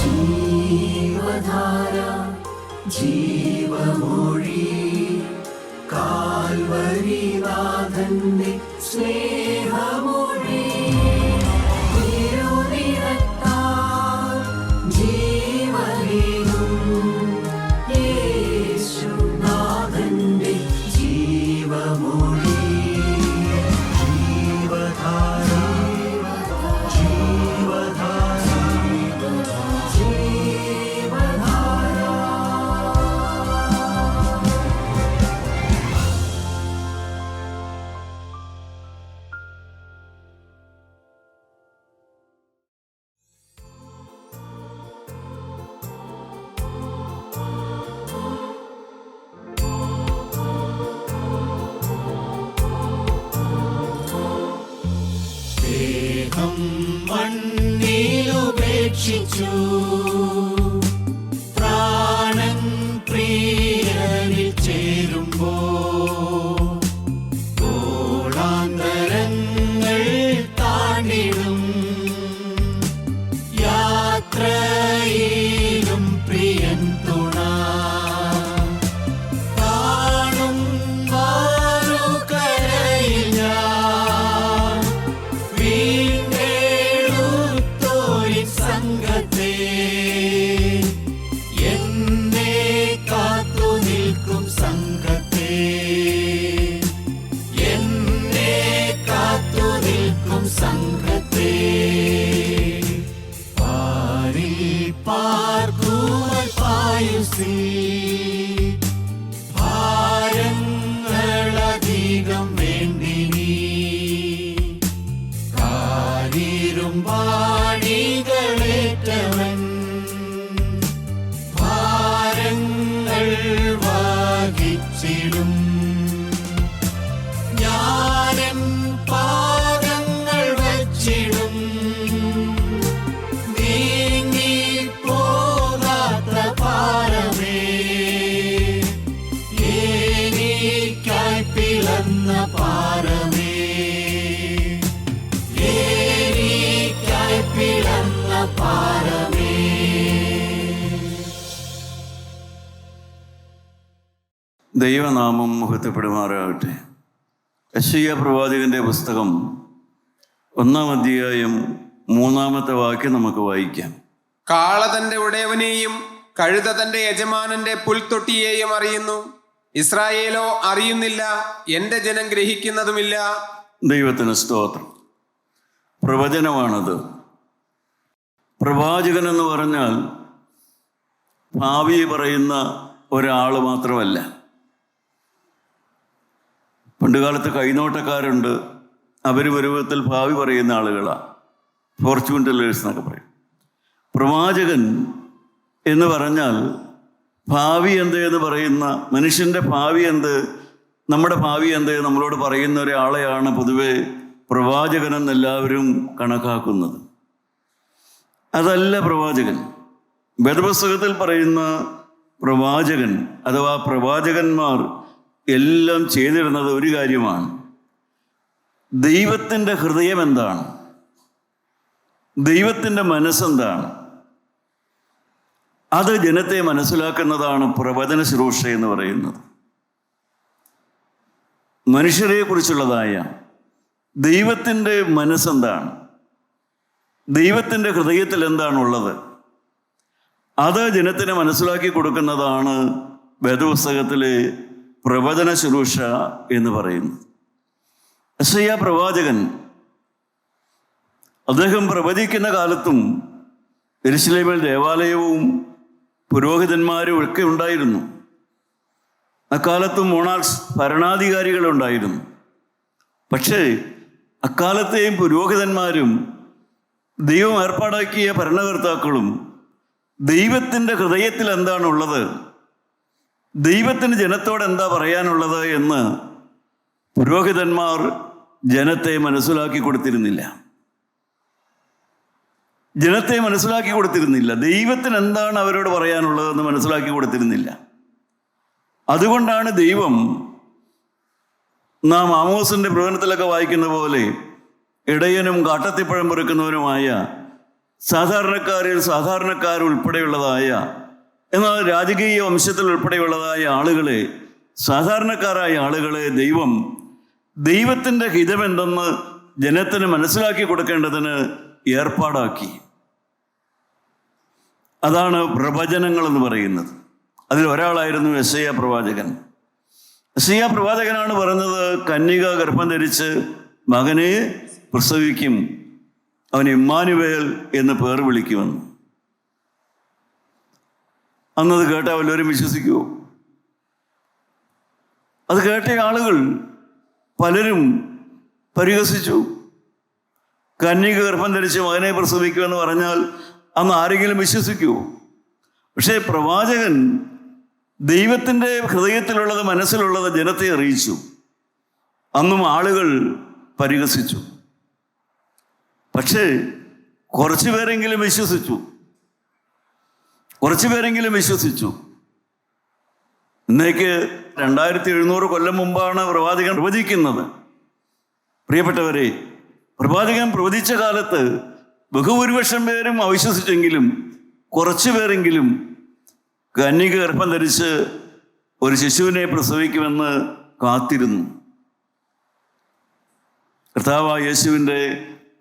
ജീവധാര ജീവമൊഴി കാൽവരിനാഥന്റെ സ്നേഹമൊഴി തിരുനിറത്താൽ ജീവനേകും യേശുനാഥന്റെ ജീവമൊഴി ജീവധാര ജീവധാര ജീവധാര. ദേഹം മണ്ണിലുപേക്ഷിച്ചു പ്രാണൻ പ്രിയനിൽ ചേരുമ്പോ ഗോളാന്തരങ്ങൾ താണ്ടിടും യാത്രയിലും പ്രിയൻ തുണ കാണും വാരുകരയിൽ ഞാൻ വീണ്ടെടുത്തോരിൻ സംഘത്തെ എന്നെ കാത്തു നിൽക്കും സംഘത്തെ എന്നെ കാത്തു നിൽക്കും സംഘത്തെ പാരിൽ പാർക്കുവാൻ പായുസി ഭാരങ്ങളധികം വേണ്ടിനി കാരിരുമ്പാണികളേറ്റവൻ ഭാരങ്ങൾ വഹിച്ചിടും ഞാനൻ പാദങ്ങൾ വച്ചിടും നീങ്ങിപ്പോകാത്ത പാറമേ എനിക്കായി പിളർന്ന പാറമേ എനിക്കായി പിളർന്ന പാറമേ. ദൈവനാമം മഹത്വപ്പെടുമാറാകട്ടെ. യെശയ്യാ പ്രവാചകന്റെ പുസ്തകം 1-ാം അധ്യായം 3-ാമത്തെ വാക്യം നമുക്ക് വായിക്കാം. കാള തന്റെ ഉടയവനെയും കഴുത തന്റെ യജമാനന്റെ പുൽത്തൊട്ടിയെയും അറിയുന്നു, ഇസ്രായേലോ അറിയുന്നില്ല, എന്റെ ജനം ഗ്രഹിക്കുന്നതുമില്ല. ദൈവത്തിന് സ്തോത്രം. പ്രവചനമാണത്. പ്രവാചകൻ എന്ന് പറഞ്ഞാൽ ഭാവി പറയുന്ന ഒരാൾ മാത്രമല്ല. പണ്ടുകാലത്ത് കൈനോട്ടക്കാരുണ്ട്, അവർ ഒരു വിധത്തിൽ ഭാവി പറയുന്ന ആളുകളാണ്, ഫോർച്യൂൺ ടെല്ലേഴ്സ് എന്നൊക്കെ പറയും. പ്രവാചകൻ എന്ന് പറഞ്ഞാൽ ഭാവി എന്ത് എന്ന് പറയുന്ന, മനുഷ്യൻ്റെ ഭാവി എന്ത്, നമ്മുടെ ഭാവി എന്ത് നമ്മളോട് പറയുന്ന ഒരാളെയാണ് പൊതുവെ പ്രവാചകനെന്ന് എല്ലാവരും കണക്കാക്കുന്നത്. അതല്ല പ്രവാചകൻ. വേദപുസ്തകത്തിൽ പറയുന്ന പ്രവാചകൻ അഥവാ പ്രവാചകന്മാർ എല്ലാം ചെയ്തിരുന്നത് ഒരു കാര്യമാണ്. ദൈവത്തിൻ്റെ ഹൃദയം എന്താണ്, ദൈവത്തിൻ്റെ മനസ്സെന്താണ്, അത് ജനത്തെ മനസ്സിലാക്കുന്നതാണ് പ്രവചന ശുശ്രൂഷ എന്ന് പറയുന്നത്. മനുഷ്യരെ കുറിച്ചുള്ളതായ ദൈവത്തിൻ്റെ മനസ്സെന്താണ്, ദൈവത്തിൻ്റെ ഹൃദയത്തിൽ എന്താണുള്ളത്, അത് ജനത്തിന് മനസ്സിലാക്കി കൊടുക്കുന്നതാണ് വേദപുസ്തകത്തിലെ പ്രവചന ശുശ്രൂഷ എന്ന് പറയുന്നത്. യെശയ്യാ പ്രവാചകൻ അദ്ദേഹം പ്രവചിക്കുന്ന കാലത്തും യെരൂശലേമിൽ ദേവാലയവും പുരോഹിതന്മാരും ഒക്കെ ഉണ്ടായിരുന്നു. അക്കാലത്തും മോണാർക്സ് ഭരണാധികാരികളുണ്ടായിരുന്നു. പക്ഷേ അക്കാലത്തെയും പുരോഹിതന്മാരും ദൈവം ഏർപ്പാടാക്കിയ ഭരണകർത്താക്കളും ദൈവത്തിൻ്റെ ഹൃദയത്തിൽ എന്താണുള്ളത്, ദൈവത്തിന് ജനത്തോട് എന്താ പറയാനുള്ളത് എന്ന് പുരോഹിതന്മാർ ജനത്തെ മനസ്സിലാക്കി കൊടുത്തിരുന്നില്ല. ജനത്തെ മനസ്സിലാക്കി കൊടുത്തിരുന്നില്ല. ദൈവത്തിന് എന്താണ് അവരോട് പറയാനുള്ളതെന്ന് മനസ്സിലാക്കി കൊടുത്തിരുന്നില്ല. അതുകൊണ്ടാണ് ദൈവം നാം ആമോസിൻ്റെ പ്രവചനത്തിലൊക്കെ വായിക്കുന്ന പോലെ ഇടയനും കാട്ടത്തിപ്പഴം പെറുക്കുന്നവനുമായ സാധാരണക്കാരുൾപ്പെടെയുള്ളതായ, എന്നാൽ രാജകീയ വംശത്തിൽ ഉൾപ്പെടെയുള്ളതായ ആളുകളെ, സാധാരണക്കാരായ ആളുകളെ ദൈവത്തിൻ്റെ ഹിതമെന്തെന്ന് ജനത്തിന് മനസ്സിലാക്കി കൊടുക്കേണ്ടതിന് ഏർപ്പാടാക്കി. അതാണ് പ്രവചനങ്ങൾ എന്ന് പറയുന്നത്. അതിൽ ഒരാളായിരുന്നു യെശയ്യാ പ്രവാചകൻ. യെശയ്യാ പ്രവാചകനാണ് പറഞ്ഞത്, കന്യക ഗർഭം ധരിച്ച് മകനെ പ്രസവിക്കും, അവൻ ഇമ്മാനുവേൽ എന്ന് പേർ വിളിക്കുമെന്ന്. അന്നത് കേട്ട വല്ലവരും വിശ്വസിക്കുമോ? അത് കേട്ട ആളുകൾ പലരും പരിഹസിച്ചു. കന്യക ഗർഭം ധരിച്ച് മകനെ പ്രസവിക്കുമെന്ന് പറഞ്ഞാൽ അന്ന് ആരെങ്കിലും വിശ്വസിക്കുമോ? പക്ഷേ പ്രവാചകൻ ദൈവത്തിൻ്റെ ഹൃദയത്തിലുള്ളത്, മനസ്സിലുള്ളത് ജനത്തെ അറിയിച്ചു. അന്നും ആളുകൾ പരിഹസിച്ചു. പക്ഷേ കുറച്ചു പേരെങ്കിലും വിശ്വസിച്ചു. ഇന്നേക്ക് 2700 കൊല്ലം മുമ്പാണ് പ്രവാചകൻ പ്രവചിക്കുന്നത്. പ്രിയപ്പെട്ടവരെ, പ്രവാചകൻ പ്രവചിച്ച കാലത്ത് ബഹുഭൂരിപക്ഷം പേരും അവിശ്വസിച്ചെങ്കിലും കുറച്ചു പേരെങ്കിലും കന്യക ഗർഭം ധരിച്ച് ഒരു ശിശുവിനെ പ്രസവിക്കുമെന്ന് കാത്തിരുന്നു. കർത്താവായ യേശുവിൻ്റെ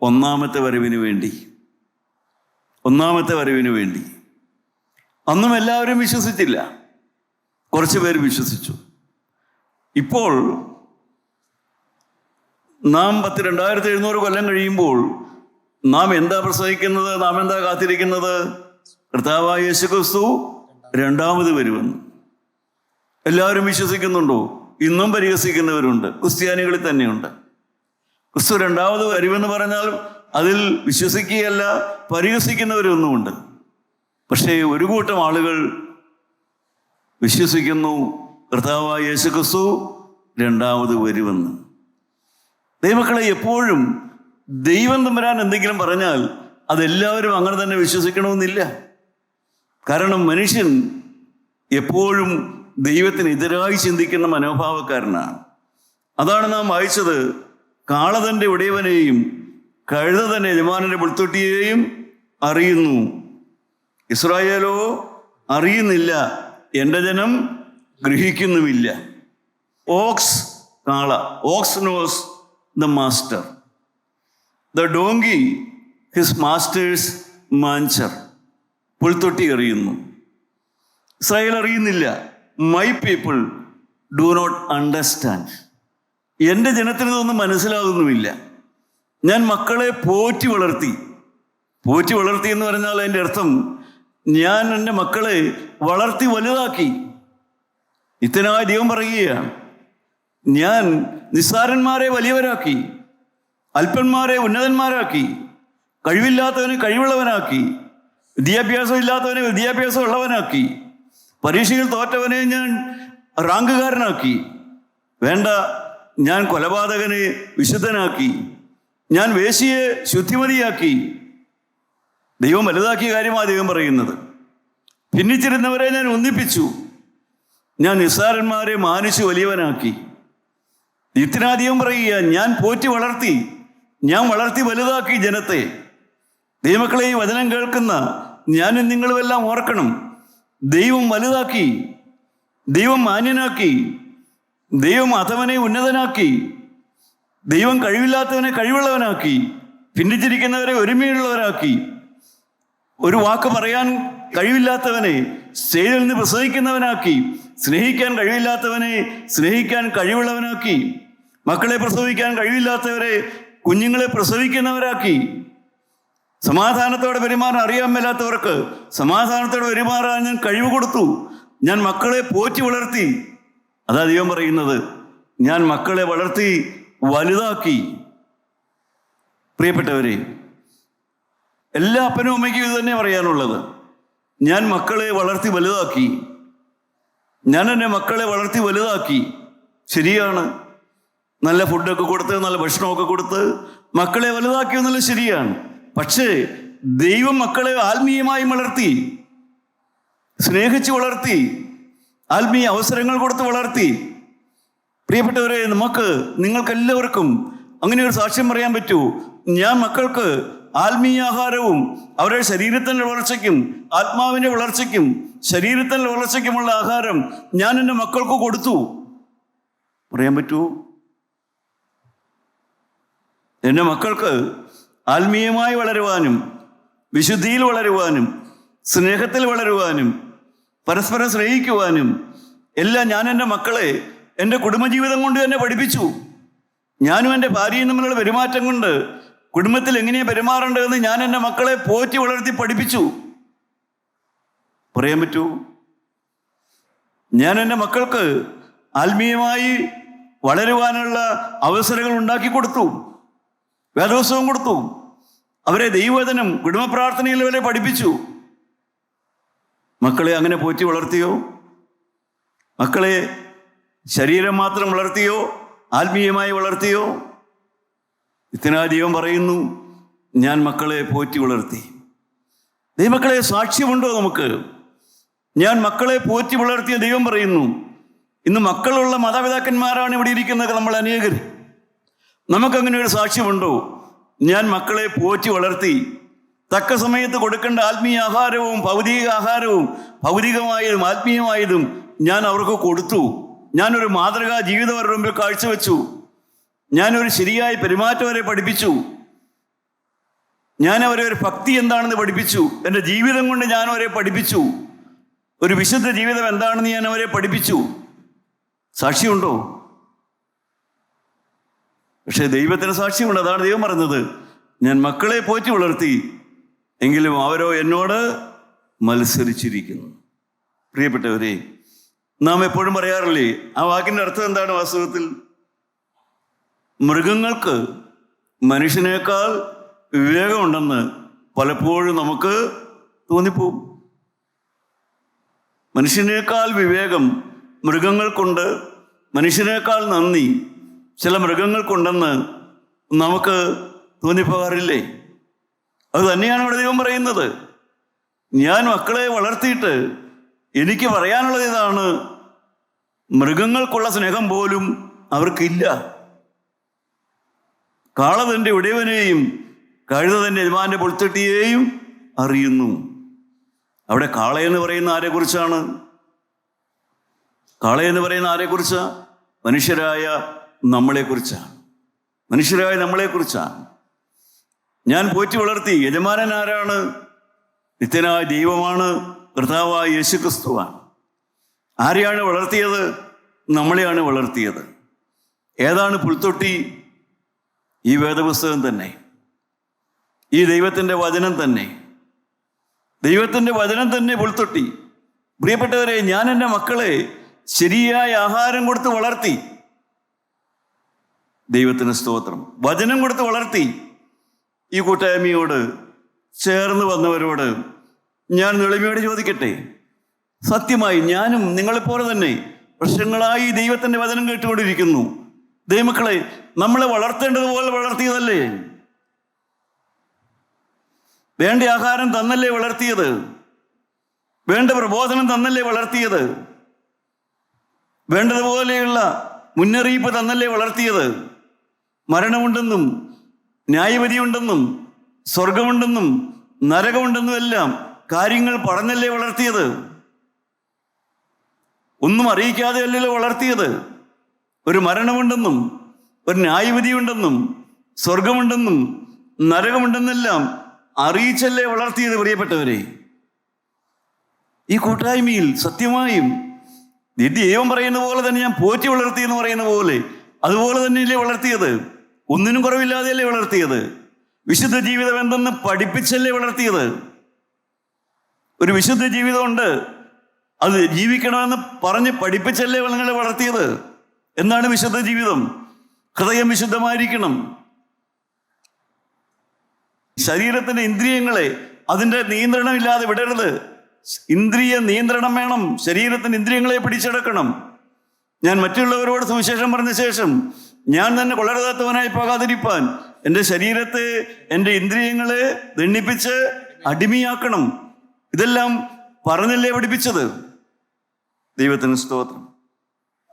ഒന്നാമത്തെ വരവിന് വേണ്ടി. അന്നും എല്ലാവരും വിശ്വസിച്ചില്ല, കുറച്ച് പേര് വിശ്വസിച്ചു. ഇപ്പോൾ നാം 2700 കൊല്ലം കഴിയുമ്പോൾ നാം എന്താ പ്രസവിക്കുന്നത്? നാം എന്താ കാത്തിരിക്കുന്നത്? കർത്താവായ യേശുക്രിസ്തു രണ്ടാമത് വരുമെന്ന്. എല്ലാവരും വിശ്വസിക്കുന്നുണ്ടോ? ഇന്നും പരിഹസിക്കുന്നവരുണ്ട്, ക്രിസ്ത്യാനികളിൽ തന്നെയുണ്ട്. ക്രിസ്തു രണ്ടാമത് വരുമെന്ന് പറഞ്ഞാൽ അതിൽ വിശ്വസിക്കുകയല്ല, പരിഹസിക്കുന്നവരൊന്നുമുണ്ട്. പക്ഷേ ഒരു കൂട്ടം ആളുകൾ വിശ്വസിക്കുന്നു കർത്താവായ യേശുക്രിസ്തു രണ്ടാമത് വരുമെന്ന്. ദൈവമക്കളെ, എപ്പോഴും ദൈവം തമ്പുരാൻ എന്തെങ്കിലും പറഞ്ഞാൽ അതെല്ലാവരും അങ്ങനെ തന്നെ വിശ്വസിക്കണമെന്നില്ല. കാരണം മനുഷ്യൻ എപ്പോഴും ദൈവത്തിനെതിരായി ചിന്തിക്കുന്ന മനോഭാവക്കാരനാണ്. അതാണ് നാം വായിച്ചത്. കാള തൻ്റെ ഉടയവനെയും കഴുത തന്നെ യജമാനന്റെ പുൽത്തൊട്ടിയെയും അറിയുന്നു, ഇസ്രായേലോ അറിയുന്നില്ല, എൻ്റെ ജനം ഗ്രഹിക്കുന്നുമില്ല. Ox knows the master, the donkey his master's manger. പുൽത്തൊട്ടി അറിയുന്നു, ഇസ്രായേൽ അറിയുന്നില്ല. My people do not understand. എൻ്റെ ജനത്തിന് ഇതൊന്നും മനസ്സിലാകുന്നുമില്ല. ഞാൻ മക്കളെ പോറ്റി വളർത്തി എന്ന് പറഞ്ഞാൽ അതിൻ്റെ അർത്ഥം ഞാൻ എൻ്റെ മക്കളെ വളർത്തി വലുതാക്കി. ഇത്തനായ ദൈവം പറയുകയാണ്, ഞാൻ നിസ്സാരന്മാരെ വലിയവരാക്കി, അല്പന്മാരെ ഉന്നതന്മാരാക്കി, കഴിവില്ലാത്തവനെ കഴിവുള്ളവനാക്കി, വിദ്യാഭ്യാസം ഇല്ലാത്തവനെ വിദ്യാഭ്യാസം ഉള്ളവനാക്കി, പരീക്ഷയിൽ തോറ്റവനെ ഞാൻ റാങ്കുകാരനാക്കി. വേണ്ട, ഞാൻ കൊലപാതകനെ വിശുദ്ധനാക്കി, ഞാൻ വേശ്യയെ ശുദ്ധിമതിയാക്കി. ദൈവം വലുതാക്കിയ കാര്യമാണ് ദൈവം പറയുന്നത്. ഭിന്നിച്ചിരുന്നവരെ ഞാൻ ഒന്നിപ്പിച്ചു, ഞാൻ നിസ്സാരന്മാരെ മാനിച്ചു വലിയവനാക്കി. ഇത്തിനാധികം പറയുക, ഞാൻ പോറ്റി വളർത്തി, ഞാൻ വളർത്തി വലുതാക്കി ജനത്തെ. ദൈവമക്കളെ, ഈ വചനം കേൾക്കുന്ന ഞാനും നിങ്ങളുമെല്ലാം ഓർക്കണം, ദൈവം വലുതാക്കി, ദൈവം മാന്യനാക്കി, ദൈവം അധമനെ ഉന്നതനാക്കി, ദൈവം കഴിവില്ലാത്തവനെ കഴിവുള്ളവനാക്കി, ഭിന്നിച്ചിരിക്കുന്നവരെ ഒരുമയുള്ളവരാക്കി, ഒരു വാക്ക് പറയാൻ കഴിവില്ലാത്തവനെ സ്റ്റേജിൽ നിന്ന് പ്രസവിക്കുന്നവനാക്കി, സ്നേഹിക്കാൻ കഴിവില്ലാത്തവനെ സ്നേഹിക്കാൻ കഴിവുള്ളവനാക്കി, മക്കളെ പ്രസവിക്കാൻ കഴിവില്ലാത്തവരെ കുഞ്ഞുങ്ങളെ പ്രസവിക്കുന്നവരാക്കി, സമാധാനത്തോടെ പെരുമാറാൻ അറിയാൻ മേലാത്തവർക്ക് സമാധാനത്തോടെ പെരുമാറാൻ ഞാൻ കഴിവ് കൊടുത്തു, ഞാൻ മക്കളെ പോറ്റി വളർത്തി. അതാ ദൈവം പറയുന്നത്, ഞാൻ മക്കളെ വളർത്തി വലുതാക്കി. പ്രിയപ്പെട്ടവരെ, എല്ലാ അപ്പനും അമ്മയ്ക്കും ഇത് തന്നെ പറയാനുള്ളത്. ഞാൻ മക്കളെ വളർത്തി വലുതാക്കി, ഞാൻ എൻ്റെ മക്കളെ വളർത്തി വലുതാക്കി. ശരിയാണ്, നല്ല ഫുഡൊക്കെ കൊടുത്ത്, നല്ല ഭക്ഷണമൊക്കെ കൊടുത്ത് മക്കളെ വലുതാക്കി എന്നുള്ളത് ശരിയാണ്. പക്ഷേ ദൈവം മക്കളെ ആത്മീയമായി വളർത്തി, സ്നേഹിച്ച് വളർത്തി, ആത്മീയ അവസരങ്ങൾ കൊടുത്ത് വളർത്തി. പ്രിയപ്പെട്ടവരെ, നിങ്ങൾക്കെല്ലാവർക്കും അങ്ങനെ ഒരു സാക്ഷ്യം പറയാൻ പറ്റൂ. ഞാൻ മക്കൾക്ക് ആത്മീയാഹാരവും അവരുടെ ശരീരത്തിൻ്റെ വളർച്ചയ്ക്കും ആത്മാവിൻ്റെ വളർച്ചയ്ക്കും ശരീരത്തിൻ്റെ വളർച്ചയ്ക്കുമുള്ള ആഹാരം ഞാൻ എൻ്റെ മക്കൾക്ക് കൊടുത്തു. പറയാൻ പറ്റുമോ? എൻ്റെ മക്കൾക്ക് ആത്മീയമായി വളരുവാനും വിശുദ്ധിയിൽ വളരുവാനും സ്നേഹത്തിൽ വളരുവാനും പരസ്പരം സ്നേഹിക്കുവാനും എല്ലാം ഞാൻ എൻ്റെ മക്കളെ എൻ്റെ കുടുംബജീവിതം കൊണ്ട് തന്നെ പഠിപ്പിച്ചു. ഞാനും എൻ്റെ ഭാര്യയും തമ്മിലുള്ള പെരുമാറ്റം കൊണ്ട് കുടുംബത്തിൽ എങ്ങനെയാണ് പെരുമാറേണ്ടതെന്ന് ഞാൻ എൻ്റെ മക്കളെ പോറ്റി വളർത്തി പഠിപ്പിച്ചു. പറയാൻ പറ്റൂ? ഞാൻ എൻ്റെ മക്കൾക്ക് ആത്മീയമായി വളരുവാനുള്ള അവസരങ്ങൾ ഉണ്ടാക്കി കൊടുത്തു, വേദോത്സവം കൊടുത്തു, അവരെ ദൈവവചനം കുടുംബ പ്രാർത്ഥനയിൽ വരെ പഠിപ്പിച്ചു. മക്കളെ അങ്ങനെ പോറ്റി വളർത്തിയോ? മക്കളെ ശരീരം മാത്രം വളർത്തിയോ? ആത്മീയമായി വളർത്തിയോ? ദൈവം പറയുന്നു, ഞാൻ മക്കളെ പോറ്റി വളർത്തി. ദൈവമക്കളെ സാക്ഷ്യമുണ്ടോ നമുക്ക്? ഞാൻ മക്കളെ പോറ്റി വളർത്തിയ ദൈവം പറയുന്നു. ഇന്ന് മക്കളുള്ള മാതാപിതാക്കന്മാരാണ് ഇവിടെ ഇരിക്കുന്നത് നമ്മൾ അനേകർ. നമുക്കങ്ങനെ ഒരു സാക്ഷ്യമുണ്ടോ? ഞാൻ മക്കളെ പോറ്റി വളർത്തി, തക്ക സമയത്ത് കൊടുക്കേണ്ട ആത്മീയ ആഹാരവും ഭൗതിക ആഹാരവും ഭൗതികമായതും ആത്മീയമായതും ഞാൻ അവർക്ക് കൊടുത്തു. ഞാനൊരു മാതൃകാ ജീവിതം അവരുടെ മുമ്പിൽ കാഴ്ചവെച്ചു. ഞാനൊരു ശരിയായ പെരുമാറ്റം അവരെ പഠിപ്പിച്ചു. ഞാൻ അവരെ ഒരു ഭക്തി എന്താണെന്ന് പഠിപ്പിച്ചു. എൻ്റെ ജീവിതം കൊണ്ട് ഞാൻ അവരെ പഠിപ്പിച്ചു. ഒരു വിശുദ്ധ ജീവിതം എന്താണെന്ന് ഞാൻ അവരെ പഠിപ്പിച്ചു. സാക്ഷിയുണ്ടോ? പക്ഷേ ദൈവത്തിന് സാക്ഷ്യമുണ്ട്. അതാണ് ദൈവം പറഞ്ഞത്, ഞാൻ മക്കളെ പോറ്റി വളർത്തി, എങ്കിലും അവരോ എന്നോട് മത്സരിച്ചിരിക്കുന്നു. പ്രിയപ്പെട്ടവരെ, നാം എപ്പോഴും പറയാറില്ലേ, ആ വാക്കിൻ്റെ അർത്ഥം എന്താണ് വാസ്തവത്തിൽ? മൃഗങ്ങൾക്ക് മനുഷ്യനേക്കാൾ വിവേകമുണ്ടെന്ന് പലപ്പോഴും നമുക്ക് തോന്നിപ്പോവും. മനുഷ്യനേക്കാൾ വിവേകം മൃഗങ്ങൾക്കുണ്ട്, മനുഷ്യനേക്കാൾ നന്ദി ചില മൃഗങ്ങൾക്കുണ്ടെന്ന് നമുക്ക് തോന്നിപ്പോകാറില്ലേ? അത് തന്നെയാണ് ഇവിടെ ദൈവം പറയുന്നത്. ഞാൻ മക്കളെ വളർത്തിയിട്ട് എനിക്ക് പറയാനുള്ളത് ഇതാണ്, മൃഗങ്ങൾക്കുള്ള സ്നേഹം പോലും അവർക്കില്ല. കാള തൻ്റെ ഉടയവനെയും കഴുത തൻ്റെ യജമാന്റെ പുൽത്തൊട്ടിയെയും അറിയുന്നു. അവിടെ കാളയെന്ന് പറയുന്ന ആരെക്കുറിച്ചാണ്? കാളയെന്ന് പറയുന്ന ആരെക്കുറിച്ചാണ്? മനുഷ്യരായ നമ്മളെക്കുറിച്ചാണ്. മനുഷ്യരായ നമ്മളെക്കുറിച്ചാണ്. ഞാൻ പോറ്റി വളർത്തി. യജമാനൻ ആരാണ്? നിത്യനായ ദൈവമാണ്, കർത്താവായ യേശുക്രിസ്തുവാണ്. ആരെയാണ് വളർത്തിയത്? നമ്മളെയാണ് വളർത്തിയത്. ഏതാണ് പുൽത്തൊട്ടി? ഈ വേദപുസ്തകം തന്നെ, ഈ ദൈവത്തിൻ്റെ വചനം തന്നെ. ദൈവത്തിൻ്റെ വചനം തന്നെ പുൽത്തൊട്ടി. പ്രിയപ്പെട്ടവരെ, ഞാൻ എൻ്റെ മക്കളെ ശരിയായ ആഹാരം കൊടുത്ത് വളർത്തി. ദൈവത്തിന് സ്തോത്രം. വചനം കൊടുത്ത് വളർത്തി. ഈ കൂട്ടായ്മയോട് ചേർന്ന് വന്നവരോട് ഞാൻ എളിമയോട് ചോദിക്കട്ടെ, സത്യമായി ഞാനും നിങ്ങളെപ്പോലെ തന്നെ വർഷങ്ങളായി ദൈവത്തിൻ്റെ വചനം കേട്ടുകൊണ്ടിരിക്കുന്നു. ദൈവമക്കളെ, നമ്മളെ വളർത്തേണ്ടതുപോലെ വളർത്തിയതല്ലേ? വേണ്ട ആഹാരം തന്നല്ലേ വളർത്തിയത്? വേണ്ട പ്രബോധനം തന്നല്ലേ വളർത്തിയത്? വേണ്ടതുപോലെയുള്ള മുന്നറിയിപ്പ് തന്നല്ലേ വളർത്തിയത്? മരണമുണ്ടെന്നും ന്യായവിധിയുണ്ടെന്നും സ്വർഗമുണ്ടെന്നും നരകമുണ്ടെന്നും എല്ലാം കാര്യങ്ങൾ പറഞ്ഞല്ലേ വളർത്തിയത്? ഒന്നും അറിയിക്കാതെ അല്ലല്ലോ വളർത്തിയത്. ഒരു മരണമുണ്ടെന്നും ഒരു ന്യായവിധിയുണ്ടെന്നും സ്വർഗമുണ്ടെന്നും നരകമുണ്ടെന്നെല്ലാം അറിയിച്ചല്ലേ വളർത്തിയത്. പ്രിയപ്പെട്ടവരെ, ഈ കൂട്ടായ്മയിൽ സത്യമായും ദൈവം പറയുന്ന പോലെ തന്നെ ഞാൻ പോറ്റി വളർത്തി എന്ന് പറയുന്ന പോലെ അതുപോലെ തന്നെയല്ലേ വളർത്തിയത്. ഒന്നിനും കുറവില്ലാതെയല്ലേ വളർത്തിയത്. വിശുദ്ധ ജീവിതം എന്തെന്ന് പഠിപ്പിച്ചല്ലേ വളർത്തിയത്. ഒരു വിശുദ്ധ ജീവിതമുണ്ട്, അത് ജീവിക്കണമെന്ന് പറഞ്ഞ് പഠിപ്പിച്ചല്ലേ നിങ്ങളെ വളർത്തിയത്. എന്താണ് വിശുദ്ധ ജീവിതം? ഹൃദയം വിശുദ്ധമായിരിക്കണം. ശരീരത്തിൻ്റെ ഇന്ദ്രിയങ്ങളെ അതിൻ്റെ നിയന്ത്രണമില്ലാതെ വിടരുത്. ഇന്ദ്രിയ നിയന്ത്രണം വേണം. ശരീരത്തിൻ്റെ ഇന്ദ്രിയങ്ങളെ പിടിച്ചെടുക്കണം. ഞാൻ മറ്റുള്ളവരോട് സുവിശേഷം പറഞ്ഞ ശേഷം ഞാൻ തന്നെ കൊള്ളരുതാത്തവനായി പോകാതിരിപ്പാൻ എൻ്റെ ശരീരത്തെ, എൻ്റെ ഇന്ദ്രിയങ്ങളെ ദണ്ഡിപ്പിച്ച് അടിമയാക്കണം. ഇതെല്ലാം പറഞ്ഞല്ലേ പഠിപ്പിച്ചത്. ദൈവത്തിന് സ്തോത്രം.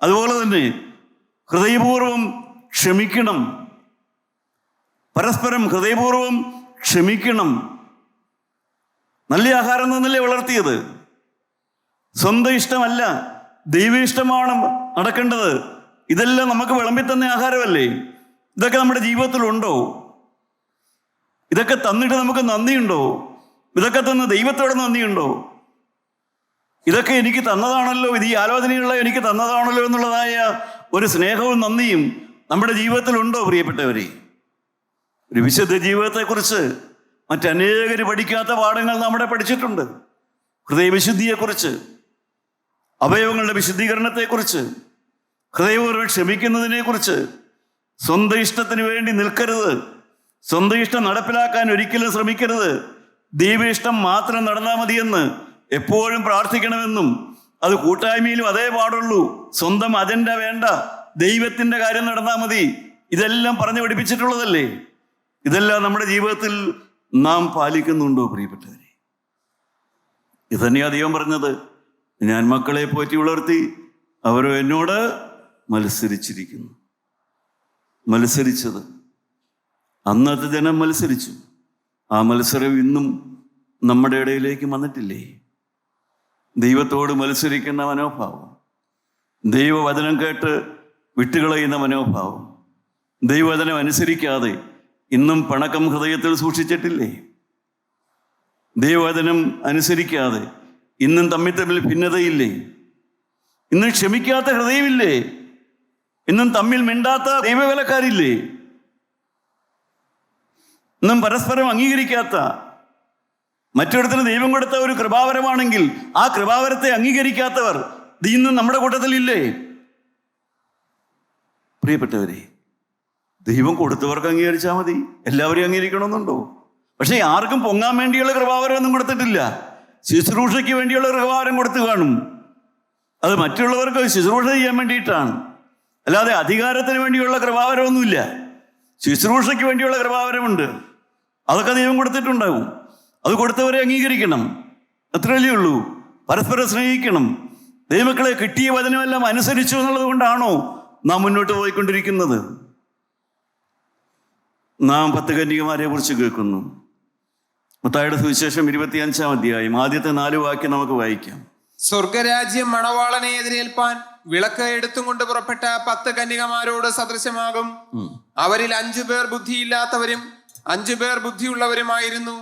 അതുപോലെ തന്നെ ഹൃദയപൂർവം ക്ഷമിക്കണം. പരസ്പരം ഹൃദയപൂർവം ക്ഷമിക്കണം. നല്ല ആഹാരം നിന്നല്ലേ വളർത്തിയത്. സ്വന്തം ഇഷ്ടമല്ല, ദൈവ ഇഷ്ടമാണ് നടക്കേണ്ടത്. ഇതെല്ലാം നമുക്ക് വിളമ്പി തന്ന ആഹാരമല്ലേ? ഇതൊക്കെ നമ്മുടെ ജീവിതത്തിലുണ്ടോ? ഇതൊക്കെ തന്നിട്ട് നമുക്ക് നന്ദിയുണ്ടോ? ഇതൊക്കെ തന്ന ദൈവത്തോട് നന്ദിയുണ്ടോ? ഇതൊക്കെ എനിക്ക് തന്നതാണല്ലോ, ഇത് ഈ ആലോചനയുള്ള എനിക്ക് തന്നതാണല്ലോ എന്നുള്ളതായ ഒരു സ്നേഹവും നന്ദിയും നമ്മുടെ ജീവിതത്തിലുണ്ടോ പ്രിയപ്പെട്ടവരെ? ഒരു വിശുദ്ധ ജീവിതത്തെക്കുറിച്ച് മറ്റനേകര് പഠിക്കാത്ത പാഠങ്ങൾ നമ്മുടെ പഠിച്ചിട്ടുണ്ട്. ഹൃദയവിശുദ്ധിയെക്കുറിച്ച്, അവയവങ്ങളുടെ വിശുദ്ധീകരണത്തെക്കുറിച്ച്, ഹൃദയപൂർവ്വം ക്ഷമിക്കുന്നതിനെക്കുറിച്ച്, സ്വന്തം ഇഷ്ടത്തിന് വേണ്ടി നിൽക്കരുത്, സ്വന്തം ഇഷ്ടം നടപ്പിലാക്കാൻ ഒരിക്കലും ശ്രമിക്കരുത്, ദൈവ ഇഷ്ടം മാത്രം നടന്നാൽ മതിയെന്ന് എപ്പോഴും പ്രാർത്ഥിക്കണമെന്നും അത് കൂട്ടായ്മയിലും അതേ പാടുള്ളൂ, സ്വന്തം അജണ്ട വേണ്ട, ദൈവത്തിൻ്റെ കാര്യം നടന്നാൽ മതി, ഇതെല്ലാം പറഞ്ഞു പഠിപ്പിച്ചിട്ടുള്ളതല്ലേ? ഇതെല്ലാം നമ്മുടെ ജീവിതത്തിൽ നാം പാലിക്കുന്നുണ്ടോ പ്രിയപ്പെട്ടവരെ? ഇതന്നെയാ ദൈവം പറഞ്ഞത്, ഞാൻ മക്കളെ പോറ്റി വളർത്തി അവർ എന്നോട് മത്സരിച്ചിരിക്കുന്നു. മത്സരിച്ചത് അന്നത്തെ ജനം മത്സരിച്ചു. ആ മത്സരം ഇന്നും നമ്മുടെ ഇടയിലേക്ക് വന്നിട്ടില്ലേ? ദൈവത്തോട് മത്സരിക്കുന്ന മനോഭാവം, ദൈവവചനം കേട്ട് വിട്ടുകളയുന്ന മനോഭാവം, ദൈവവചനം അനുസരിക്കാതെ ഇന്നും പണക്കം ഹൃദയത്തിൽ സൂക്ഷിച്ചിട്ടില്ലേ? ദൈവവചനം അനുസരിക്കാതെ ഇന്നും തമ്മിൽ ഭിന്നതയില്ലേ? ഇന്നും ക്ഷമിക്കാത്ത ഹൃദയമില്ലേ? ഇന്നും തമ്മിൽ മിണ്ടാത്ത ദൈവവേലക്കാരില്ലേ? ഇന്നും പരസ്പരം അംഗീകരിക്കാത്ത, മറ്റൊരുത്തിന് ദൈവം കൊടുത്ത ഒരു കൃപാവരമാണെങ്കിൽ ആ കൃപാവരത്തെ അംഗീകരിക്കാത്തവർ ഇന്നും നമ്മുടെ കൂട്ടത്തിലില്ലേ? പ്രിയപ്പെട്ടവരെ, ദൈവം കൊടുത്തവർക്ക് അംഗീകരിച്ചാൽ മതി, എല്ലാവരെയും അംഗീകരിക്കണമെന്നുണ്ടോ? പക്ഷെ ആർക്കും പൊങ്ങാൻ വേണ്ടിയുള്ള കൃപാവരം ഒന്നും കൊടുത്തിട്ടില്ല. ശുശ്രൂഷയ്ക്ക് വേണ്ടിയുള്ള കൃപാവരം കൊടുത്തു കാണും. അത് മറ്റുള്ളവർക്ക് ശുശ്രൂഷ ചെയ്യാൻ വേണ്ടിയിട്ടാണ്, അല്ലാതെ അധികാരത്തിന് വേണ്ടിയുള്ള കൃപാവരമൊന്നുമില്ല. ശുശ്രൂഷയ്ക്ക് വേണ്ടിയുള്ള കൃപാവരമുണ്ട്, അതൊക്കെ ദൈവം കൊടുത്തിട്ടുണ്ടാവും. അത് കൊടുത്തവരെ അംഗീകരിക്കണം, അത്രയല്ലേ ഉള്ളൂ. പരസ്പരം സ്നേഹിക്കണം. ദൈവമക്കളെ കിട്ടിയ വചനമെല്ലാം അനുസരിച്ചു എന്നുള്ളത് കൊണ്ടാണോ നാം മുന്നോട്ട് പോയിക്കൊണ്ടിരിക്കുന്നത്? നാം 10 കന്യകമാരെ കുറിച്ച് കേൾക്കുന്നു. മത്തായിയുടെ സുവിശേഷം 25-ാം അധ്യായം ആദ്യത്തെ 4 വാക്യം നമുക്ക് വായിക്കാം. സ്വർഗരാജ്യം മണവാളനെ എതിരേൽപ്പാൻ വിളക്ക് എടുത്തും കൊണ്ട് പുറപ്പെട്ട 10 കന്യകമാരോട് സദൃശമാകും. അവരിൽ 5 പേർ ബുദ്ധിയില്ലാത്തവരും 5 പേർ ബുദ്ധിയുള്ളവരുമായിരുന്നു.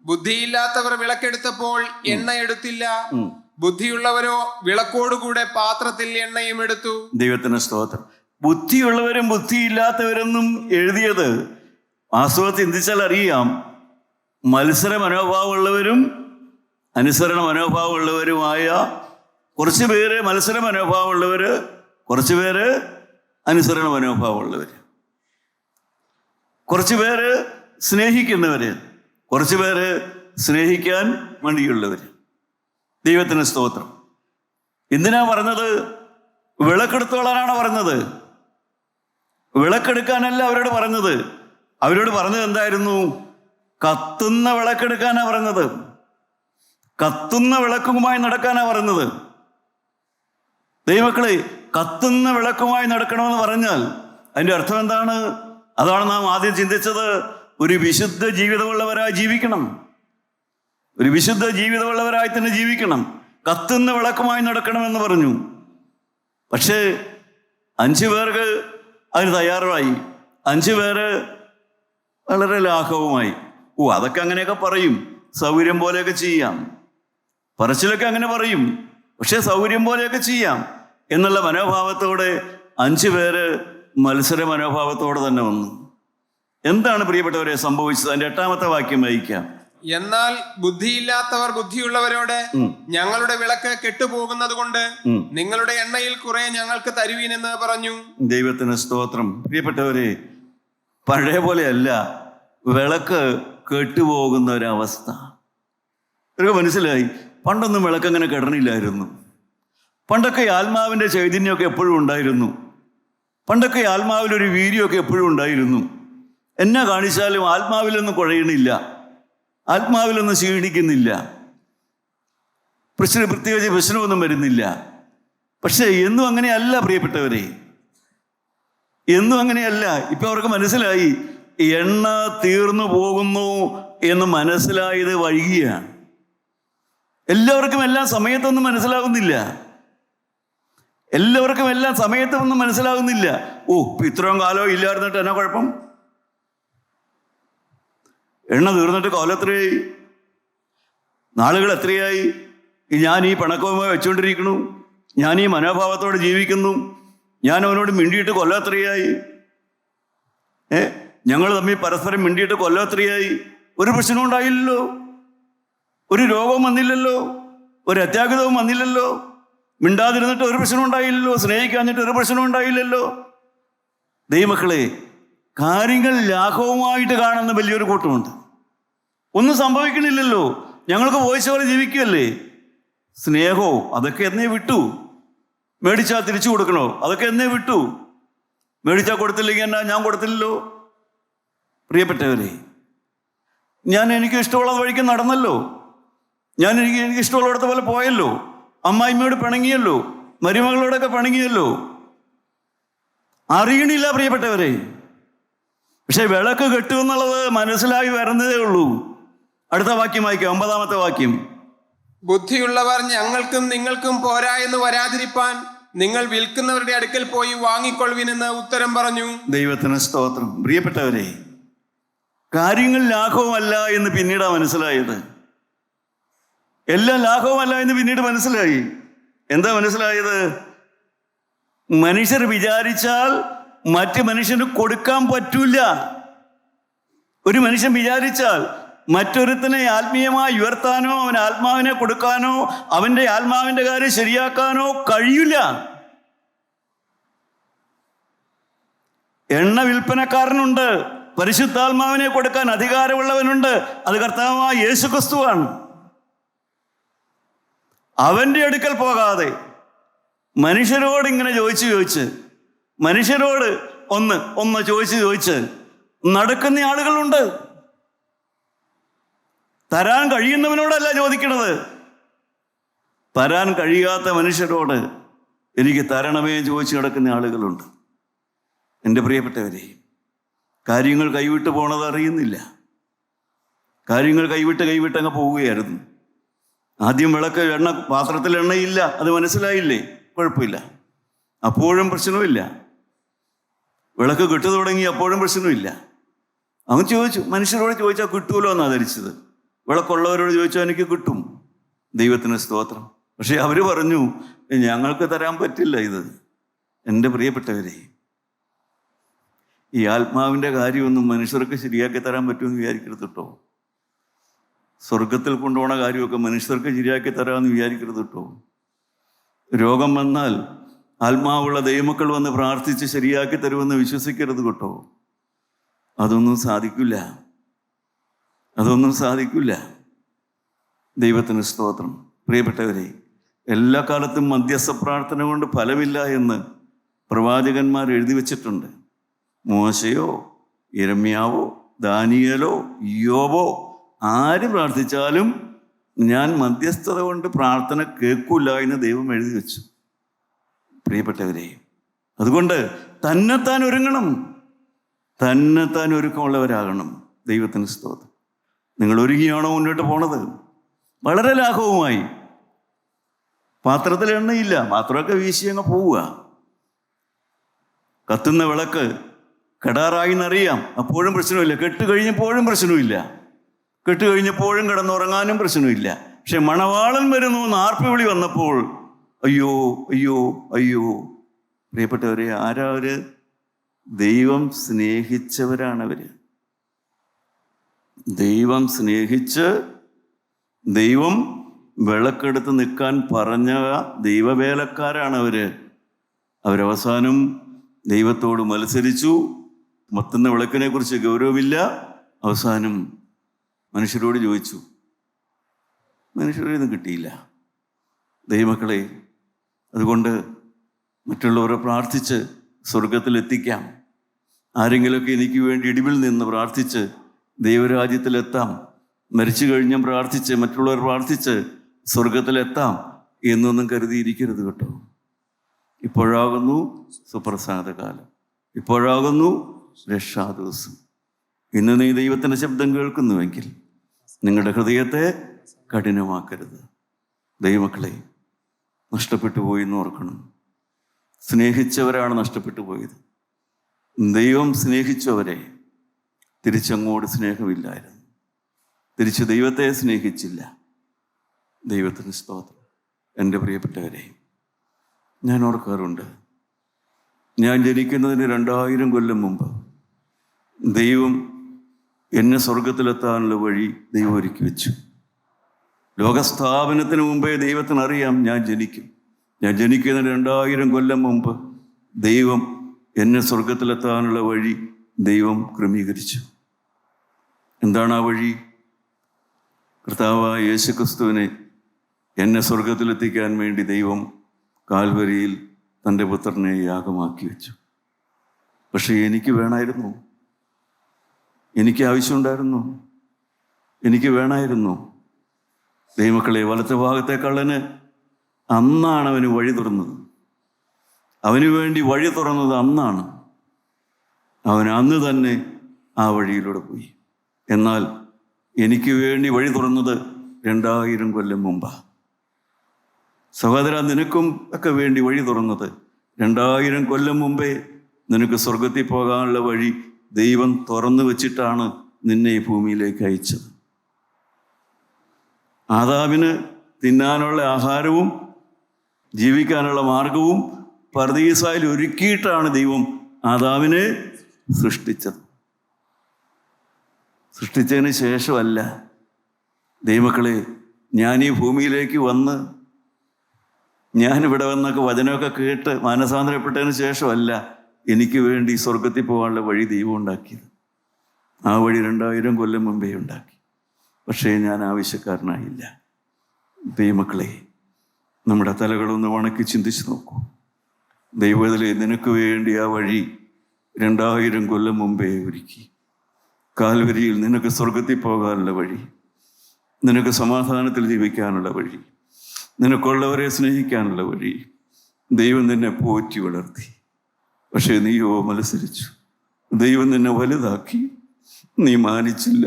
ബുദ്ധിയില്ലാത്തവർ വിളക്കെടുത്തപ്പോൾ എണ്ണ എടുത്തില്ല, ബുദ്ധിയുള്ളവരോ വിളക്കോടുകൂടെ പാത്രത്തിൽ എണ്ണയും എടുത്തു. ദൈവത്തിന് സ്തോത്രം. ബുദ്ധിയുള്ളവരും ബുദ്ധിയില്ലാത്തവരെന്നും എഴുതിയത് വാസ്തവത്തിൽ ചിന്തിച്ചാൽ അറിയാം, മത്സര മനോഭാവമുള്ളവരും അനുസരണ മനോഭാവമുള്ളവരുമായ കുറച്ച് പേര്, മത്സര മനോഭാവമുള്ളവർ, കുറച്ച് പേര് അനുസരണ മനോഭാവമുള്ളവർ, കുറച്ച് പേര് സ്നേഹിക്കുന്നവര്, കുറച്ച് പേര് സ്നേഹിക്കാൻ മടിയുള്ളവർ. ദൈവത്തിന് സ്തോത്രം. എന്തിനാ പറഞ്ഞത്? വിളക്കെടുത്തോളാനാണ് പറഞ്ഞത്, വിളക്കെടുക്കാനല്ല അവരോട് പറഞ്ഞത്. അവരോട് പറഞ്ഞത് എന്തായിരുന്നു? കത്തുന്ന വിളക്കെടുക്കാനാ പറഞ്ഞത്, കത്തുന്ന വിളക്കുമായി നടക്കാനാ പറഞ്ഞത്. ദൈവമക്കളെ, കത്തുന്ന വിളക്കുമായി നടക്കണമെന്ന് പറഞ്ഞാൽ അതിൻ്റെ അർത്ഥം എന്താണ്? അതാണ് നാം ആദ്യം ചിന്തിച്ചത്. ഒരു വിശുദ്ധ ജീവിതമുള്ളവരായി ജീവിക്കണം, ഒരു വിശുദ്ധ ജീവിതമുള്ളവരായി തന്നെ ജീവിക്കണം. കത്തുന്ന വിളക്കുമായി നടക്കണമെന്ന് പറഞ്ഞു. പക്ഷേ 5 പേർക്ക് അതിന് തയ്യാറായി, 5 പേര് വളരെ ലാഘവമായി. അതൊക്കെ അങ്ങനെയൊക്കെ പറയും, സൗകര്യം പോലെയൊക്കെ ചെയ്യാം, പറച്ചിലൊക്കെ അങ്ങനെ പറയും, പക്ഷേ സൗകര്യം പോലെയൊക്കെ ചെയ്യാം എന്നുള്ള മനോഭാവത്തോടെ 5 പേര് മത്സര മനോഭാവത്തോടെ തന്നെ വന്നു. എന്താണ് പ്രിയപ്പെട്ടവരെ സംഭവിച്ചത്? അതിന്റെ 8-ാമത്തെ വാക്യം വായിക്കാം. എന്നാൽ ബുദ്ധിയില്ലാത്തവർ ബുദ്ധിയുള്ളവരോട്, ഞങ്ങളുടെ വിളക്ക് കെട്ടുപോകുന്നത് കൊണ്ട് നിങ്ങളുടെ എണ്ണയിൽ കുറെ ഞങ്ങൾക്ക് തരുവീനെന്ന് പറഞ്ഞു. ദൈവത്തിന് സ്തോത്രം. പ്രിയപ്പെട്ടവരെ, പഴയ പോലെയല്ല വിളക്ക് കെട്ടുപോകുന്ന ഒരവസ്ഥ. ഇവർക്ക് മനസ്സിലായി, പണ്ടൊന്നും വിളക്ക് അങ്ങനെ കെടണില്ലായിരുന്നു. പണ്ടൊക്കെ ആത്മാവിൻ്റെ ചൈതന്യമൊക്കെ എപ്പോഴും ഉണ്ടായിരുന്നു. പണ്ടൊക്കെ ആത്മാവിലൊരു വീര്യമൊക്കെ എപ്പോഴും ഉണ്ടായിരുന്നു. എന്നെ കാണിച്ചാലും ആത്മാവിലൊന്നും കുഴയണില്ല, ആത്മാവിലൊന്നും ക്ഷീണിക്കുന്നില്ല, പ്രത്യേകിച്ച് പ്രശ്നമൊന്നും വരുന്നില്ല. പക്ഷേ എന്നും അങ്ങനെയല്ല പ്രിയപ്പെട്ടവരെ, എന്നും അങ്ങനെയല്ല. ഇപ്പം അവർക്ക് മനസ്സിലായി, എണ്ണ തീർന്നു പോകുന്നു എന്ന് മനസ്സിലായത് വൈകിയാണ്. എല്ലാവർക്കും എല്ലാം സമയത്തൊന്നും മനസ്സിലാകുന്നില്ല. എല്ലാവർക്കും എല്ലാം സമയത്തൊന്നും മനസ്സിലാകുന്നില്ല. ഇപ്പം ഇത്രയും കാലം ഇല്ലായിരുന്നിട്ട് എന്നാ കുഴപ്പം? എണ്ണ തീർന്നിട്ട് കാലം എത്രയായി? നാളുകൾ എത്രയായി? ഞാൻ ഈ പണക്കവുമായി വെച്ചുകൊണ്ടിരിക്കുന്നു, ഞാൻ ഈ മനോഭാവത്തോടെ ജീവിക്കുന്നു, ഞാൻ അവനോട് മിണ്ടിയിട്ട് കൊല്ലം എത്രയായി? ഞങ്ങൾ തമ്മിൽ പരസ്പരം മിണ്ടിയിട്ട് കൊല്ലം എത്രയായി? ഒരു പ്രശ്നവും ഉണ്ടായില്ലല്ലോ, ഒരു രോഗവും വന്നില്ലല്ലോ, ഒരു അത്യാഹിതവും വന്നില്ലല്ലോ, മിണ്ടാതിരുന്നിട്ട് ഒരു പ്രശ്നം ഉണ്ടായില്ലല്ലോ, സ്നേഹിക്കാഞ്ഞിട്ട് ഒരു പ്രശ്നവും ഉണ്ടായില്ലല്ലോ. ദൈവമക്കളെ, കാര്യങ്ങൾ ലാഘവമായിട്ട് കാണുന്ന വലിയൊരു കൂട്ടമുണ്ട്. ഒന്നും സംഭവിക്കണില്ലല്ലോ, ഞങ്ങൾക്ക് വോയിസ് പോലെ ജീവിക്കുകയല്ലേ. സ്നേഹമോ അതൊക്കെ എന്നേ വിട്ടു. മേടിച്ചാൽ തിരിച്ചു കൊടുക്കണോ അതൊക്കെ എന്നേ വിട്ടു. മേടിച്ചാൽ കൊടുത്തില്ലെങ്കിൽ എന്നാ ഞാൻ കൊടുത്തില്ലല്ലോ. പ്രിയപ്പെട്ടവരെ, ഞാൻ എനിക്ക് ഇഷ്ടമുള്ള വഴിക്ക് നടന്നല്ലോ, ഞാൻ എനിക്ക് ഇഷ്ടമുള്ളിടത്ത പോലെ പോയല്ലോ, അമ്മായിമ്മയോട് പിണങ്ങിയല്ലോ, മരുമകളോടൊക്കെ പിണങ്ങിയല്ലോ. അറിയണില്ല പ്രിയപ്പെട്ടവരെ. പക്ഷെ വിളക്ക് കെട്ടുമെന്നുള്ളത് മനസ്സിലായി വരുന്നതേ ഉള്ളൂ. അടുത്ത വാക്യം വായിക്കാം, 9-ാമത്തെ വാക്യം. ബുദ്ധിയുള്ളവർ ഞങ്ങൾക്കും നിങ്ങൾക്കും പോരാ എന്ന് വരാതിരിപ്പാൻ നിങ്ങൾ വിൽക്കുന്നവരുടെ അടുക്കൽ പോയി വാങ്ങിക്കൊള്ളുവിനെന്ന് ഉത്തരം പറഞ്ഞു. ദൈവത്തിന് സ്തോത്രം. പ്രിയപ്പെട്ടവരെ, കാര്യങ്ങൾ ലാഘവമല്ല എന്ന് പിന്നീടാ മനസ്സിലായത്. എല്ലാം ലാഘവമല്ല എന്ന് പിന്നീട് മനസ്സിലായി. എന്താ മനസ്സിലായത്? മനുഷ്യർ വിചാരിച്ചാൽ മറ്റ് മനുഷ്യന് കൊടുക്കാൻ പറ്റൂല. ഒരു മനുഷ്യൻ വിചാരിച്ചാൽ മറ്റൊരുത്തനെ ആത്മീയമായി ഉയർത്താനോ അവൻ ആത്മാവിനെ കൊടുക്കാനോ അവൻ്റെ ആത്മാവിൻ്റെ കാര്യം ശരിയാക്കാനോ കഴിയില്ല. എണ്ണ വിൽപ്പനക്കാരനുണ്ട്, പരിശുദ്ധാത്മാവിനെ കൊടുക്കാൻ അധികാരമുള്ളവനുണ്ട്. അത് കർത്താവായ യേശുക്രിസ്തുവാണ്. അവൻ്റെ അടുക്കൽ പോകാതെ മനുഷ്യരോട് ഇങ്ങനെ ചോദിച്ച് മനുഷ്യരോട് ഒന്ന് ചോദിച്ച് നടക്കുന്ന ആളുകളുണ്ട്. തരാൻ കഴിയുന്നവനോടല്ല ചോദിക്കണത്, തരാൻ കഴിയാത്ത മനുഷ്യരോട് എനിക്ക് തരണമേ ചോദിച്ച് നടക്കുന്ന ആളുകളുണ്ട്. എൻ്റെ പ്രിയപ്പെട്ടവരെ, കാര്യങ്ങൾ കൈവിട്ട് പോണത് അറിയുന്നില്ല. കാര്യങ്ങൾ കൈവിട്ട് അങ്ങ് പോവുകയായിരുന്നു. ആദ്യം വിളക്ക് പാത്രത്തിൽ എണ്ണയില്ല, അത് മനസ്സിലായില്ലേ? കുഴപ്പമില്ല, അപ്പോഴും പ്രശ്നമില്ല. വിളക്ക് കിട്ടു തുടങ്ങി, അപ്പോഴും പ്രശ്നമില്ല. അവൻ ചോദിച്ചു, മനുഷ്യരോട് ചോദിച്ചാൽ കിട്ടുമല്ലോ എന്നാണ് ധരിച്ചത്. വിളക്കുള്ളവരോട് ചോദിച്ചാൽ എനിക്ക് കിട്ടും. ദൈവത്തിന് സ്തോത്രം. പക്ഷെ അവർ പറഞ്ഞു, ഞങ്ങൾക്ക് തരാൻ പറ്റില്ല ഇത്. എൻ്റെ പ്രിയപ്പെട്ടവരെ, ഈ ആത്മാവിൻ്റെ കാര്യമൊന്നും മനുഷ്യർക്ക് ശരിയാക്കി തരാൻ പറ്റുമെന്ന് വിചാരിക്കരുത് കേട്ടോ. സ്വർഗത്തിൽ കൊണ്ടുപോണ കാര്യമൊക്കെ മനുഷ്യർക്ക് ശരിയാക്കി തരാമെന്ന് വിചാരിക്കരുത് കേട്ടോ. രോഗം വന്നാൽ ആത്മാവുള്ള ദൈവമക്കൾ വന്ന് പ്രാർത്ഥിച്ച് ശരിയാക്കി തരുമെന്ന് വിശ്വസിക്കരുത് കേട്ടോ. അതൊന്നും സാധിക്കില്ല. ദൈവത്തിന് സ്തോത്രം. പ്രിയപ്പെട്ടവരെ, എല്ലാ കാലത്തും മധ്യസ്ഥ പ്രാർത്ഥന കൊണ്ട് ഫലമില്ല എന്ന് പ്രവാചകന്മാർ എഴുതി വച്ചിട്ടുണ്ട്. മോശയോ യിരെമ്യാവോ ദാനിയേലോ യോബോ ആര് പ്രാർത്ഥിച്ചാലും ഞാൻ മധ്യസ്ഥത കൊണ്ട് പ്രാർത്ഥന കേൾക്കില്ല എന്ന് ദൈവം എഴുതി വെച്ചു. പ്രിയപ്പെട്ടവരെ, അതുകൊണ്ട് തന്നെത്താൻ ഒരുങ്ങണം, തന്നെത്താൻ ഒരുക്കമുള്ളവരാകണം. ദൈവത്തിന് സ്തോത്രം. നിങ്ങൾ ഒരുങ്ങിയാണോ മുന്നോട്ട് പോണത്? വളരെ ലാഘവമായി. പാത്രത്തിൽ എണ്ണയില്ല, പാത്രമൊക്കെ വീശി അങ്ങ് പോവുക. കത്തുന്ന വിളക്ക് കെടാറായി എന്നറിയാം, അപ്പോഴും പ്രശ്നമില്ല. കെട്ട് കഴിഞ്ഞപ്പോഴും പ്രശ്നമില്ല, കെട്ട് കഴിഞ്ഞപ്പോഴും കിടന്നുറങ്ങാനും പ്രശ്നമില്ല. പക്ഷെ മണവാളൻ വരുന്നു എന്ന് ആർപ്പുവിളി വന്നപ്പോൾ അയ്യോ അയ്യോ അയ്യോ. പ്രിയപ്പെട്ടവരെ, ആരാ അവര്? ദൈവം സ്നേഹിച്ചവരാണവര്. ദൈവം സ്നേഹിച്ച് ദൈവം വിളക്കെടുത്ത് നിൽക്കാൻ പറഞ്ഞ ദൈവവേലക്കാരാണവര്. അവരവസാനം ദൈവത്തോട് മത്സരിച്ചു. മത്തുന്ന വിളക്കിനെ കുറിച്ച് ഗൗരവമില്ല. അവസാനം മനുഷ്യരോട് ചോദിച്ചു, മനുഷ്യരൊന്നും കിട്ടിയില്ല. ദൈവമക്കളെ, അതുകൊണ്ട് മറ്റുള്ളവരെ പ്രാർത്ഥിച്ച് സ്വർഗത്തിലെത്തിക്കാം. ആരെങ്കിലുമൊക്കെ എനിക്ക് വേണ്ടി ഇടിവിൽ നിന്ന് പ്രാർത്ഥിച്ച് ദൈവരാജ്യത്തിലെത്താം. മരിച്ചു കഴിഞ്ഞാൽ പ്രാർത്ഥിച്ച് മറ്റുള്ളവർ പ്രാർത്ഥിച്ച് സ്വർഗത്തിലെത്താം എന്നൊന്നും കരുതിയിരിക്കരുത് കേട്ടോ. ഇപ്പോഴാകുന്നു സുപ്രസാദകാലം, ഇപ്പോഴാകുന്നു രക്ഷാദിവസം. ഇന്ന് നീ ദൈവത്തിൻ്റെ ശബ്ദം കേൾക്കുന്നുവെങ്കിൽ നിങ്ങളുടെ ഹൃദയത്തെ കഠിനമാക്കരുത്. ദൈവമക്കളെ, നഷ്ടപ്പെട്ടു പോയി എന്ന് ഓർക്കണം. സ്നേഹിച്ചവരാണ് നഷ്ടപ്പെട്ടു പോയത്. ദൈവം സ്നേഹിച്ചവരെ തിരിച്ചങ്ങോട്ട് സ്നേഹമില്ലായിരുന്നു. തിരിച്ച് ദൈവത്തെ സ്നേഹിച്ചില്ല. ദൈവത്തിന് സ്തോത്രം. എൻ്റെ പ്രിയപ്പെട്ടവരെ, ഞാൻ ഓർക്കാറുണ്ട്, ഞാൻ ജനിക്കുന്നതിന് 2000 കൊല്ലം മുമ്പ് ദൈവം എന്നെ സ്വർഗത്തിലെത്താനുള്ള വഴി ദൈവം ഒരുക്കി വെച്ചു. ലോകസ്ഥാപനത്തിന് മുമ്പേ ദൈവത്തിന് അറിയാം ഞാൻ ജനിക്കും. ഞാൻ ജനിക്കുന്നതിന് 2000 കൊല്ലം മുമ്പ് ദൈവം എന്നെ സ്വർഗത്തിലെത്താനുള്ള വഴി ദൈവം ക്രമീകരിച്ചു. എന്താണ് ആ വഴി? കർത്താവായ യേശുക്രിസ്തുവിനെ എന്നെ സ്വർഗത്തിലെത്തിക്കാൻ വേണ്ടി ദൈവം കാൽവരിയിൽ തൻ്റെ പുത്രനെ യാഗമാക്കി വെച്ചു. പക്ഷേ എനിക്ക് വേണമായിരുന്നു, എനിക്ക് ആവശ്യമുണ്ടായിരുന്നു, എനിക്ക് വേണമായിരുന്നു. ദൈവമക്കളെ, വലത്തെ ഭാഗത്തെ കള്ളന് അന്നാണ് അവന് വഴി തുറന്നത്. അവന് വേണ്ടി വഴി തുറന്നത് അന്നാണ്. അവൻ അന്ന് തന്നെ ആ വഴിയിലൂടെ പോയി. എന്നാൽ എനിക്ക് വേണ്ടി വഴി തുറന്നത് 2000 കൊല്ലം മുമ്പാണ്. സഹോദര, നിനക്കും ഒക്കെ വേണ്ടി വഴി തുറന്നത് 2000 കൊല്ലം മുമ്പേ നിനക്ക് സ്വർഗത്തിൽ പോകാനുള്ള വഴി ദൈവം തുറന്നു വെച്ചിട്ടാണ് നിന്നെ ഈ ഭൂമിയിലേക്ക് അയച്ചത്. ആദാമിന് തിന്നാനുള്ള ആഹാരവും ജീവിക്കാനുള്ള മാർഗവും പർദീസായിൽ ഒരുക്കിയിട്ടാണ് ദൈവം ആദാമിനെ സൃഷ്ടിച്ചത്. സൃഷ്ടിച്ചതിന് ശേഷമല്ല. ദൈവമക്കളെ, ഞാൻ ഈ ഭൂമിയിലേക്ക് വന്ന് ഞാനിവിടെ വന്നൊക്കെ വചനമൊക്കെ കേട്ട് മാനസാന്തരപ്പെട്ടതിന് ശേഷമല്ല എനിക്ക് വേണ്ടി സ്വർഗത്തിൽ പോകാനുള്ള വഴി ദൈവം ഉണ്ടാക്കിയത്. ആ വഴി 2000 കൊല്ലം മുമ്പേ ഉണ്ടാക്കി. പക്ഷേ ഞാൻ ആവശ്യക്കാരനായില്ല. ദൈവമക്കളെ, നമ്മുടെ തലകളൊന്ന് വണക്കി ചിന്തിച്ച് നോക്കൂ. ദൈവത്തിലെ നിനക്ക് വേണ്ടി ആ വഴി 2000 കൊല്ലം മുമ്പേ ഒരുക്കി. കാൽവരിയിൽ നിനക്ക് സ്വർഗത്തിൽ പോകാനുള്ള വഴി, നിനക്ക് സമാധാനത്തിൽ ജീവിക്കാനുള്ള വഴി, നിനക്കുള്ളവരെ സ്നേഹിക്കാനുള്ള വഴി ദൈവം നിന്നെ പോറ്റി വളർത്തി. പക്ഷേ നീയോ മത്സരിച്ചു. ദൈവം നിന്നെ വലുതാക്കി, നീ മാനിച്ചില്ല.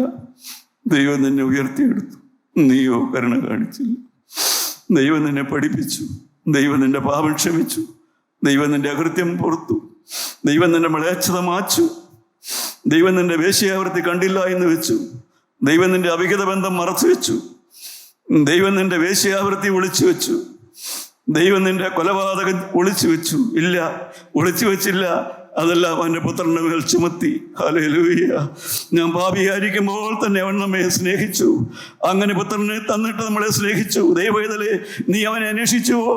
ദൈവം നിന്നെ ഉയർത്തിയെടുത്തു, നീയോ കരുണ കാണിച്ചില്ല. ദൈവം നിന്നെ പഠിപ്പിച്ചു, ദൈവം നിന്റെ പാപം ക്ഷമിച്ചു, ദൈവം നിന്റെ അകൃത്യം പുറത്തു, ദൈവം നിന്റെ മ്ലേച്ഛത മാച്ചു, ദൈവം നിന്റെ വേശ്യാവൃത്തി കണ്ടില്ല എന്ന് വെച്ചു, ദൈവം നിന്റെ അവിഹിത ബന്ധം മറച്ചു വെച്ചു, ദൈവം നിന്റെ വേശ്യാവൃത്തി ഒളിച്ചു വെച്ചു, ദൈവം നിന്റെ കൊലപാതകം ഒളിച്ചു വെച്ചു. ഇല്ല, ഒളിച്ചു വെച്ചില്ല. അതെല്ലാം അവൻ്റെ പുത്രന്റെ മേൽ ചുമത്തി. ഹല്ലേലൂയ. ഞാൻ പാപിയായിരിക്കുമ്പോൾ തന്നെ അവൻ നമ്മെ സ്നേഹിച്ചു. അങ്ങനെ പുത്രനെ തന്നിട്ട് നമ്മളെ സ്നേഹിച്ചു. ദൈവവേദലേ, നീ അവനെ അന്വേഷിച്ചുവോ?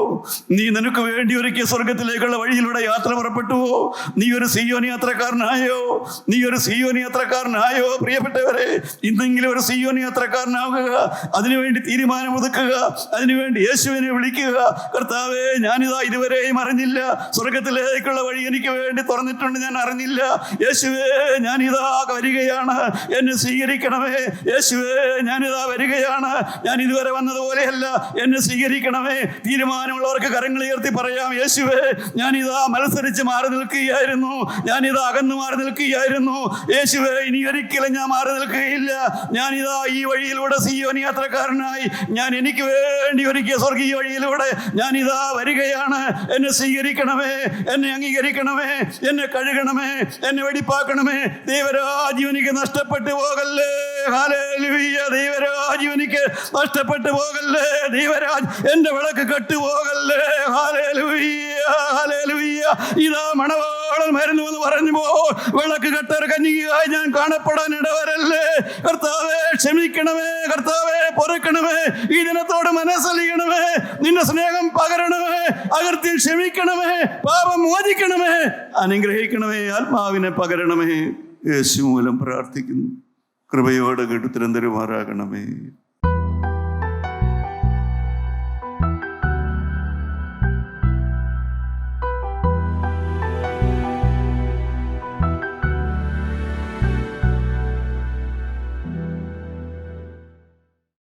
നീ നിനക്ക് വേണ്ടി ഒരുക്കിയ സ്വർഗത്തിലേക്കുള്ള വഴിയിലൂടെ യാത്ര പുറപ്പെട്ടുവോ? നീ ഒരു സിയോൻ യാത്രക്കാരനായോ? നീ ഒരു സിയോൻ യാത്രക്കാരനായോ? പ്രിയപ്പെട്ടവരെ, ഇന്നെങ്കിലും ഒരു സിയോൻ യാത്രക്കാരനാവുക. അതിനുവേണ്ടി തീരുമാനമൊതുക്കുക. അതിനുവേണ്ടി യേശുവിനെ വിളിക്കുക. കർത്താവേ, ഞാനിതാ ഇതുവരെയും അറിഞ്ഞില്ല, സ്വർഗത്തിലേക്കുള്ള വഴി എനിക്ക് വേണ്ടി തുറന്നിട്ടുണ്ട്, ഞാൻ അറിഞ്ഞില്ല. യേശുവേ, ഞാനിതാ വരികയാണ്, എന്നെ സ്വീകരിക്കണമേ. യേശുവേ, ഞാനിതാ വരികയാണ്, ഞാൻ ഇതുവരെ വന്നതുപോലെയല്ല, എന്നെ സ്വീകരിക്കണമേ. തീരുമാനമുള്ളവർക്ക് കരങ്ങൾ ഉയർത്തി പറയാം, യേശുവേ, ഞാനിതാ മത്സരിച്ച് മാറി നിൽക്കുകയായിരുന്നു, ഞാനിതാ അകന്നു മാറി നിൽക്കുകയായിരുന്നു. യേശുവേ, ഇനി ഒരിക്കലും ഞാൻ മാറി നിൽക്കുകയില്ല. ഞാനിതാ ഈ വഴിയിലൂടെ സിയോൻ യാത്രക്കാരനായി, ഞാൻ എനിക്ക് വേണ്ടി ഒരുക്കിയ സ്വർഗീയ വഴിയിലൂടെ ഞാനിതാ വരികയാണ്. എന്നെ സ്വീകരിക്കണമേ, എന്നെ അംഗീകരിക്കണമേ, എന്നെ കഴുകണമേ, എന്നെ വെടിപ്പാക്കണമേ. ദൈവരാജ്യം എനിക്ക് നഷ്ടപ്പെട്ടു പോകല്ലേ. ഹല്ലേലൂയ. ദൈവരാജ്യം എനിക്ക് നഷ്ടപ്പെട്ടു പോകല്ലേ. ദൈവരാജ് എന്റെ വിളക്ക് കെട്ടുപോകല്ലേ. Hallelujah, hallelujah. ഇതാ മണവാളൻ വരുന്നു എന്ന് പറഞ്ഞുമ്പോൾ വിളക്ക് കെട്ടർ കന്യകയായി ഞാൻ കാണപ്പെടാൻ ഇടവരല്ലേ. കർത്താവേ, ക്ഷമിക്കണമേ. കർത്താവേ, പൊറുക്കണമേ. ഈ ദിനത്തോട് മനസ്സലിയണമേ. നിന്റെ സ്നേഹം പകരണമേ. അകൃത്യം ക്ഷമിക്കണമേ. പാപം മോചിക്കണമേ. അനുഗ്രഹിക്കണമേ. ആത്മാവിനെ പകരണമേ. യേശു മൂലം പ്രാർത്ഥിക്കുന്നു. കൃപയോടെ കേട്ട് ഉത്തരം തരുമാറാകണമേ.